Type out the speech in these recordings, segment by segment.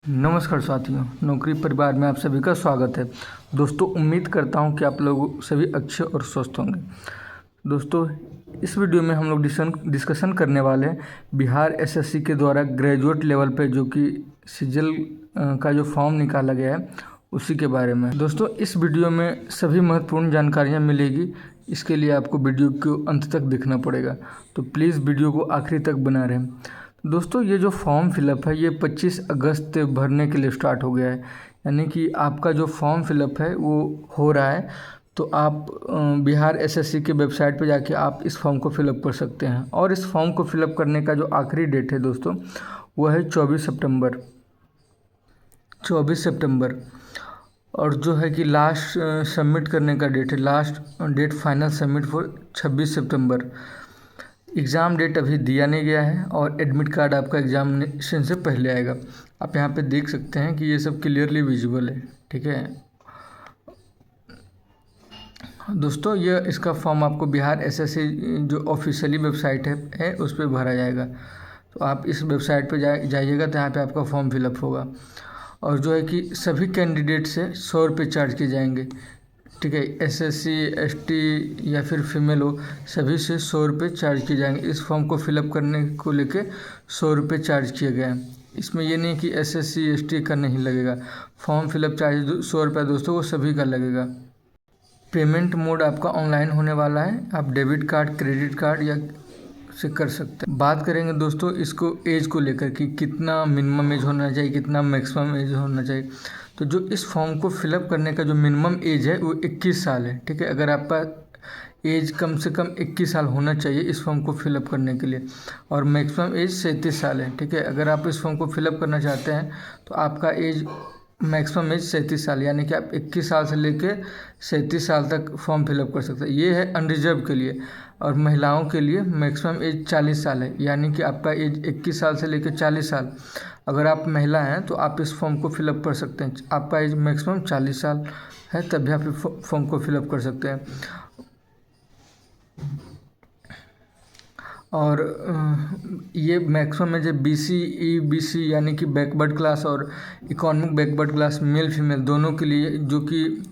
नमस्कार साथियों, नौकरी परिवार में आप सभी का स्वागत है। दोस्तों, उम्मीद करता हूं कि आप लोग सभी अच्छे और स्वस्थ होंगे। दोस्तों, इस वीडियो में हम लोग डिस्कशन करने वाले हैं बिहार एसएससी के द्वारा ग्रेजुएट लेवल पे जो कि सीजीएल का जो फॉर्म निकाला गया है उसी के बारे में। दोस्तों, इस वीडियो में सभी महत्वपूर्ण जानकारियाँ मिलेगी। इसके लिए आपको वीडियो को अंत तक देखना पड़ेगा, तो प्लीज़ वीडियो को आखिरी तक बना रहें। दोस्तों, ये जो फॉर्म फिलअप है ये 25 अगस्त भरने के लिए स्टार्ट हो गया है, यानी कि आपका जो फॉर्म फिलअप है वो हो रहा है। तो आप बिहार एसएससी के वेबसाइट पर जाके आप इस फॉर्म को फिलअप कर सकते हैं। और इस फॉर्म को फिलअप करने का जो आखिरी डेट है दोस्तों वो है 24 सितंबर। और जो है कि लास्ट सबमिट करने का डेट है, last date final submit for 26 सितंबर। एग्ज़ाम डेट अभी दिया नहीं गया है और एडमिट कार्ड आपका एग्जामिनेशन से पहले आएगा। आप यहाँ पे देख सकते हैं कि ये सब क्लियरली विजिबल है। ठीक है दोस्तों, ये इसका फॉर्म आपको बिहार एसएससी जो ऑफिशियली वेबसाइट है उस पर भरा जाएगा। तो आप इस वेबसाइट पे जाइएगा तो यहाँ पे आपका फॉर्म फिलअप होगा। और जो है कि सभी कैंडिडेट से 100 रुपये चार्ज किए जाएंगे। ठीक है, एसएससी एसटी या फिर फीमेल हो, सभी से 100 रुपये चार्ज किए जाएंगे। इस फॉर्म को फिलअप करने को लेके 100 रुपये चार्ज किए गए हैं। इसमें ये नहीं कि एसएससी एसटी का नहीं लगेगा। फॉर्म फिलअप चार्ज 100 रुपये दोस्तों वो सभी का लगेगा। पेमेंट मोड आपका ऑनलाइन होने वाला है। आप डेबिट कार्ड, क्रेडिट कार्ड या से कर सकते हैं। बात करेंगे दोस्तों इसको एज को लेकर कि कितना मिनिमम एज होना चाहिए, कितना मैक्सिमम एज होना चाहिए। तो जो इस फॉर्म को फिलअप करने का जो मिनिमम एज है वो 21 साल है। ठीक है, अगर आपका एज कम से कम 21 साल होना चाहिए इस फॉर्म को फिलअप करने के लिए। और मैक्सिमम एज 37 साल है। ठीक है, अगर आप इस फॉर्म को फिलअप करना चाहते हैं तो आपका एज मैक्सिमम एज 37 साल, यानी कि आप 21 साल से लेके 37 साल तक फॉर्म फिलअप कर सकते हैं। ये है अनरिजर्व के लिए। और महिलाओं के लिए मैक्सिमम एज 40 साल है, यानी कि आपका एज 21 साल से लेकर 40 साल अगर आप महिला हैं तो आप इस फॉर्म को फिलअप कर सकते हैं। आपका एज मैक्सिमम 40 साल है तभी आप फॉर्म को फिलअप कर सकते हैं। और ये मैक्सिमम एज बीसी ईबीसी यानी कि बैकवर्ड क्लास और economic backward class male female दोनों के लिए, जो कि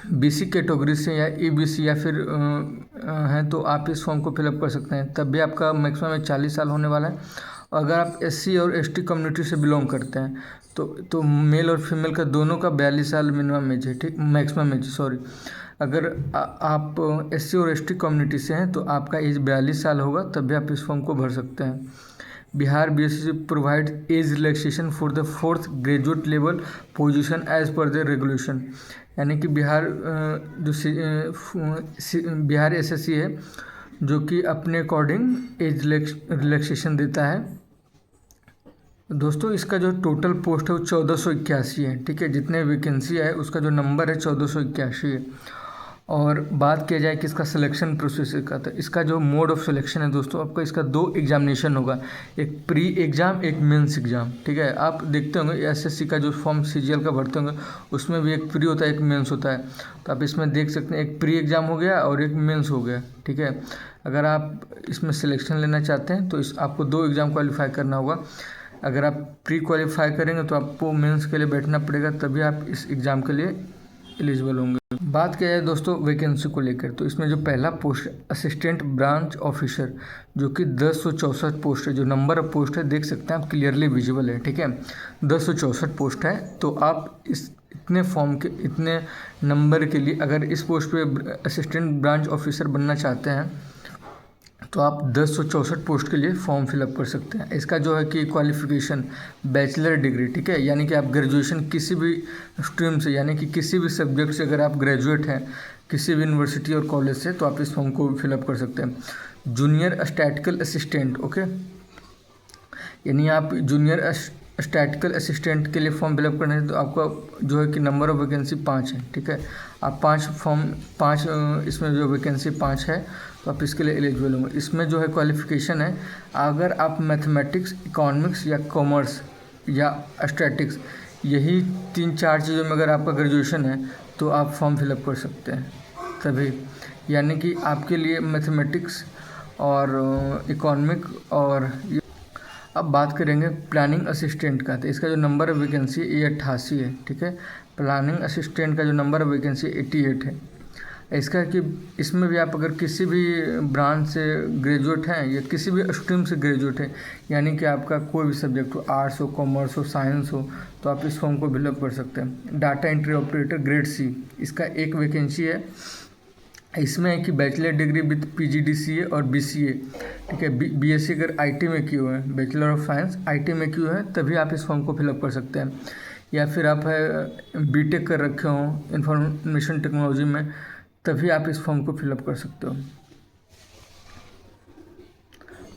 बीसी कैटेगरी से या ईबीसी या फिर हैं, तो आप इस फॉर्म को फिलअप कर सकते हैं। तब भी आपका मैक्सिमम एज 40 साल होने वाला है। अगर आप एससी और एसटी कम्युनिटी से बिलोंग करते हैं तो मेल और फीमेल का दोनों का 42 साल मिनिमम एज है। ठीक, मैक्सिमम एज सॉरी। अगर आप एससी और एसटी कम्युनिटी से हैं तो आपका एज 42 साल होगा, तब भी आप इस फॉर्म को भर सकते हैं। Bihar BSC provide age relaxation for the 4th graduate level position age पर द रेगुलेशन, यानी कि बिहार एसएससी है जो कि अपने अकॉर्डिंग एज रिलैक्सेशन देता है। दोस्तों, इसका जो टोटल पोस्ट है वो 1481 है। ठीक है, जितने वैकेंसी है उसका जो नंबर है 1481 है। और बात किया जाए कि इसका सिलेक्शन प्रोसेस का, तो इसका जो मोड ऑफ सिलेक्शन है दोस्तों, आपका इसका 2 एग्जामिनेशन होगा, एक प्री एग्ज़ाम एक मेंस एग्ज़ाम। ठीक है, आप देखते होंगे एसएससी का जो फॉर्म सीजीएल का भरते होंगे उसमें भी एक प्री होता है एक मेंस होता है। तो आप इसमें देख सकते हैं एक प्री एग्ज़ाम हो गया और एक मेंस हो गया। ठीक है, अगर आप इसमें सिलेक्शन लेना चाहते हैं तो आपको 2 एग्ज़ाम क्वालिफाई करना होगा। अगर आप प्री क्वालिफाई करेंगे तो आपको मेंस के लिए बैठना पड़ेगा, तभी आप इस एग्ज़ाम के लिए एलिजिबल होंगे। बात किया जाए दोस्तों वैकेंसी को लेकर, तो इसमें जो पहला पोस्ट असिस्टेंट ब्रांच ऑफिसर जो कि 1064 पोस्ट है। जो नंबर ऑफ पोस्ट है देख सकते हैं आप, क्लियरली विजिबल है। ठीक है, 1064 पोस्ट है। तो आप इतने नंबर के लिए अगर इस पोस्ट पे असिस्टेंट ब्रांच ऑफिसर बनना चाहते हैं तो आप 1064 पोस्ट के लिए फॉर्म फिलअप कर सकते हैं। इसका जो है कि क्वालिफ़िकेशन बैचलर डिग्री। ठीक है, यानी कि आप ग्रेजुएशन किसी भी स्ट्रीम से, यानी कि किसी भी सब्जेक्ट से अगर आप ग्रेजुएट हैं किसी भी यूनिवर्सिटी और कॉलेज से, तो आप इस फॉर्म को फिलअप कर सकते हैं। जूनियर स्टैटिकल असिस्टेंट, ओके, यानी आप जूनियर स्टैटिकल असिस्टेंट के लिए फॉर्म फिलअप करना है तो आपका जो है कि नंबर ऑफ वैकेंसी 5 है। ठीक है, आप 5 इसमें जो वैकेंसी 5 है तो आप इसके लिए एलिजिबल होंगे। इसमें जो है क्वालिफ़िकेशन है, अगर आप मैथमेटिक्स, इकोनॉमिक्स या कॉमर्स या स्टैटिक्स, यही 3-4 चीज़ों में अगर आपका ग्रेजुएशन है तो आप फॉर्म फिलअप कर सकते हैं तभी। यानी कि आपके लिए मैथमेटिक्स और इकोनॉमिक और अब बात करेंगे प्लानिंग असिस्टेंट का। तो इसका जो नंबर ऑफ वैकेंसी ये 88 है, ठीक है। प्लानिंग असिस्टेंट का जो नंबर ऑफ वैकेंसी 88 है। इसका कि इसमें भी आप अगर किसी भी ब्रांच से ग्रेजुएट हैं या किसी भी स्ट्रीम से ग्रेजुएट हैं, यानी कि आपका कोई भी सब्जेक्ट हो, आर्ट्स हो, कॉमर्स हो, साइंस हो, तो आप इस फॉर्म को फिलअप कर सकते हैं। Data entry operator grade C, इसका एक वैकेंसी है। इसमें है कि बैचलर डिग्री विद PGDCA और BCA, ठीक है। BSc अगर IT में किए हुए हैं, बैचलर ऑफ साइंस IT में किए हुए हैं, तभी आप इस फॉर्म को फिलअप कर सकते हैं। या फिर आप BTech कर रखे हों इंफॉर्मेशन टेक्नोलॉजी में, तभी आप इस फॉर्म को फिलअप कर सकते हो।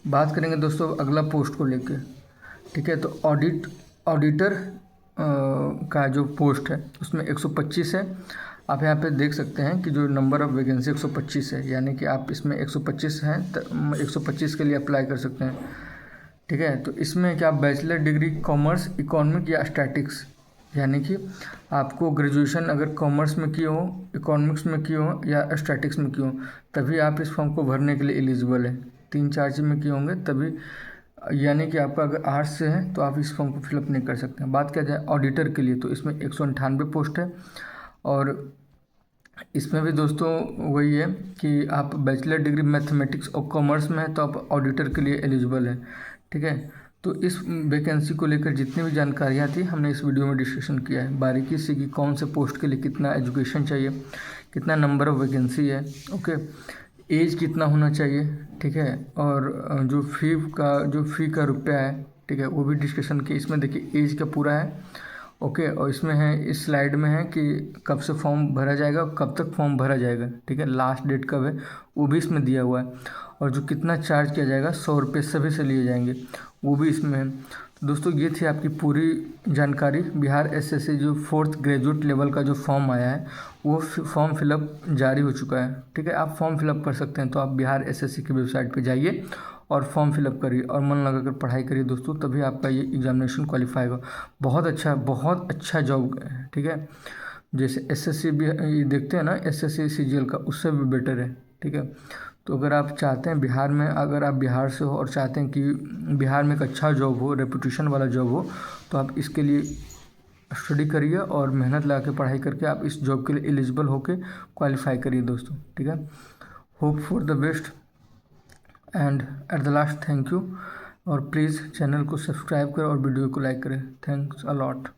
बात करेंगे दोस्तों अगला पोस्ट को लेके, ठीक है। तो ऑडिटर का जो पोस्ट है उसमें 125 है। आप यहाँ पे देख सकते हैं कि जो नंबर ऑफ वैकेंसी 125 है, यानी कि आप इसमें 125 हैं तो 125 के लिए अप्लाई कर सकते हैं, ठीक है। तो इसमें क्या आप बैचलर डिग्री कॉमर्स, इकोनॉमिक या स्टैटिक्स, यानी कि आपको ग्रेजुएशन अगर कॉमर्स में किए हो, इकोनॉमिक्स में किए हो या स्टैटिक्स में किए हो, तभी आप इस फॉर्म को भरने के लिए एलिजिबल है। 3-4 चीज़ में किए होंगे तभी, यानी कि आपका अगर आर्ट्स से है तो आप इस फॉर्म को फिलअप नहीं कर सकते हैं। बात किया जाए ऑडिटर के लिए, तो इसमें 198 पोस्ट है। और इसमें भी दोस्तों वही है कि आप बैचलर डिग्री मैथमेटिक्स और कॉमर्स में है तो आप ऑडिटर के लिए एलिजिबल है, ठीक है। तो इस वैकेंसी को लेकर जितनी भी जानकारियाँ थी हमने इस वीडियो में डिस्कशन किया है बारीकी से, कि कौन से पोस्ट के लिए कितना एजुकेशन चाहिए, कितना नंबर ऑफ वैकेंसी है, ओके, एज कितना होना चाहिए, ठीक है। और जो फ़ी का रुपया है, ठीक है, वो भी डिस्कशन किया। इसमें देखिए एज का पूरा है, ओके। और इसमें है, इस स्लाइड में है कि कब से फॉर्म भरा जाएगा और कब तक फॉर्म भरा जाएगा, ठीक है। लास्ट डेट कब है वो भी इसमें दिया हुआ है। और जो कितना चार्ज किया जाएगा, 100 रुपये सभी से लिए जाएंगे, वो भी इसमें है। तो दोस्तों ये थी आपकी पूरी जानकारी। बिहार SSC जो 4th ग्रेजुएट लेवल का जो फॉर्म आया है वो फॉर्म फिलअप जारी हो चुका है, ठीक है। आप फॉर्म फिलअप कर सकते हैं, तो आप बिहार SSC की वेबसाइट पर जाइए और फॉर्म फिलअप करिए और मन लगाकर पढ़ाई करिए दोस्तों, तभी आपका ये एग्जामिनेशन क्वालिफाई होगा। बहुत अच्छा जॉब है, ठीक है। जैसे SSC भी ये देखते हैं ना, SSC CGL का, उससे भी बेटर है, ठीक है। तो अगर आप चाहते हैं बिहार में, अगर आप बिहार से हो और चाहते हैं कि बिहार में एक अच्छा जॉब हो, रेपुटेशन वाला जॉब हो, तो आप इसके लिए स्टडी करिए और मेहनत लगा के पढ़ाई करके आप इस जॉब के लिए एलिजिबल होके क्वालिफाई करिए दोस्तों, ठीक है। Hope for the best and at the last thank you. और प्लीज़ चैनल को सब्सक्राइब करें और वीडियो को लाइक करें। Thanks a lot.